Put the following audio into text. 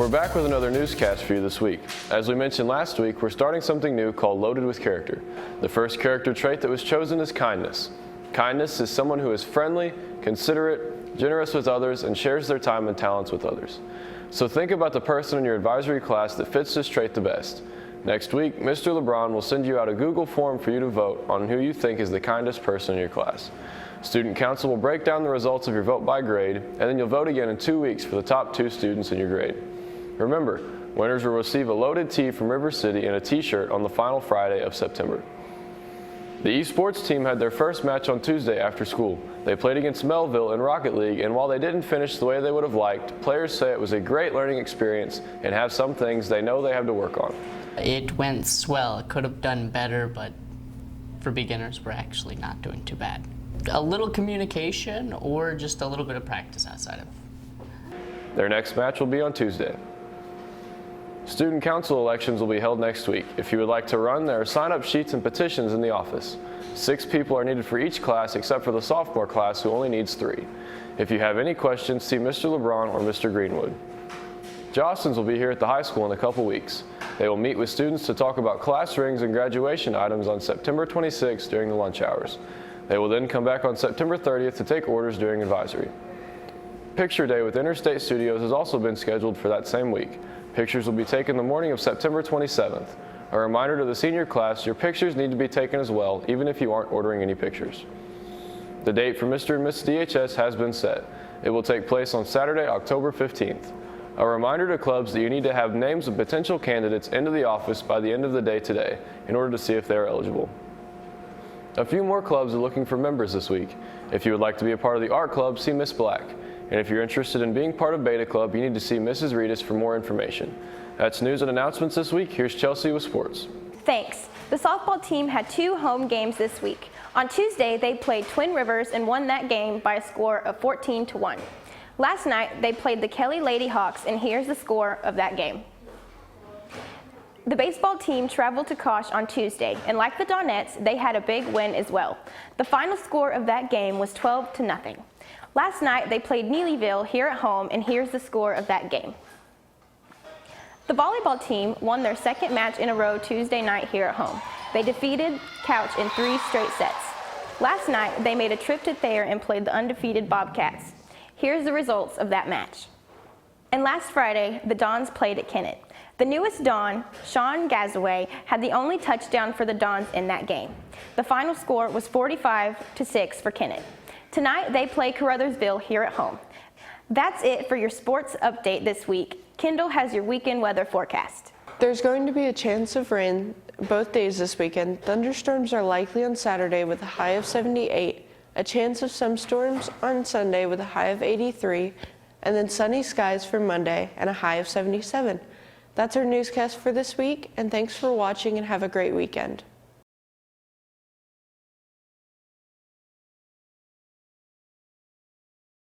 We're back with another newscast for you this week. As we mentioned last week, we're starting something new called Loaded with Character. The first character trait that was chosen is kindness. Kindness is someone who is friendly, considerate, generous with others, and shares their time and talents with others. So think about the person in your advisory class that fits this trait the best. Next week, Mr. LeBron will send you out a Google form for you to vote on who you think is the kindest person in your class. Student council will break down the results of your vote by grade, and then you'll vote again in 2 weeks for the top 2 students in your grade. Remember, winners will receive a loaded tee from River City and a t-shirt on the final Friday of September. The esports team had their first match on Tuesday after school. They played against Melville in Rocket League, and while they didn't finish the way they would have liked, players say it was a great learning experience and have some things they know they have to work on. It went swell. It could have done better, but for beginners, we're actually not doing too bad. A little communication or just a little bit of practice outside of. Their next match will be on Tuesday. Student council elections will be held next week. If you would like to run, there are sign-up sheets and petitions in the office. 6 people are needed for each class except for the sophomore class, who only needs 3. If you have any questions, see Mr. LeBron or Mr. Greenwood. Jostens will be here at the high school in a couple weeks. They will meet with students to talk about class rings and graduation items on September 26th during the lunch hours. They will then come back on September 30th to take orders during advisory. Picture Day with Interstate Studios has also been scheduled for that same week. Pictures will be taken the morning of September 27th. A reminder to the senior class, your pictures need to be taken as well, even if you aren't ordering any pictures. The date for Mr. and Miss DHS has been set. It will take place on Saturday, October 15th. A reminder to clubs that you need to have names of potential candidates into the office by the end of the day today in order to see if they are eligible. A few more clubs are looking for members this week. If you would like to be a part of the art club, see Miss Black. And if you're interested in being part of Beta Club, you need to see Mrs. Reedus for more information. That's news and announcements this week. Here's Chelsea with sports. Thanks. The softball team had 2 home games this week. On Tuesday, they played Twin Rivers and won that game by a score of 14-1. Last night, they played the Kelly Lady Hawks, and here's the score of that game. The baseball team traveled to Kosh on Tuesday, and like the Donettes, they had a big win as well. The final score of that game was 12-0. Last night, they played Neelyville here at home, and here's the score of that game. The volleyball team won their second match in a row Tuesday night here at home. They defeated Couch in 3 straight sets. Last night, they made a trip to Thayer and played the undefeated Bobcats. Here's the results of that match. And last Friday, the Dons played at Kennett. The newest Don, Sean Gazaway, had the only touchdown for the Dons in that game. The final score was 45-6 for Kennett. Tonight, they play Caruthersville here at home. That's it for your sports update this week. Kendall has your weekend weather forecast. There's going to be a chance of rain both days this weekend. Thunderstorms are likely on Saturday with a high of 78, a chance of some storms on Sunday with a high of 83, and then sunny skies for Monday and a high of 77. That's our newscast for this week, and thanks for watching and have a great weekend.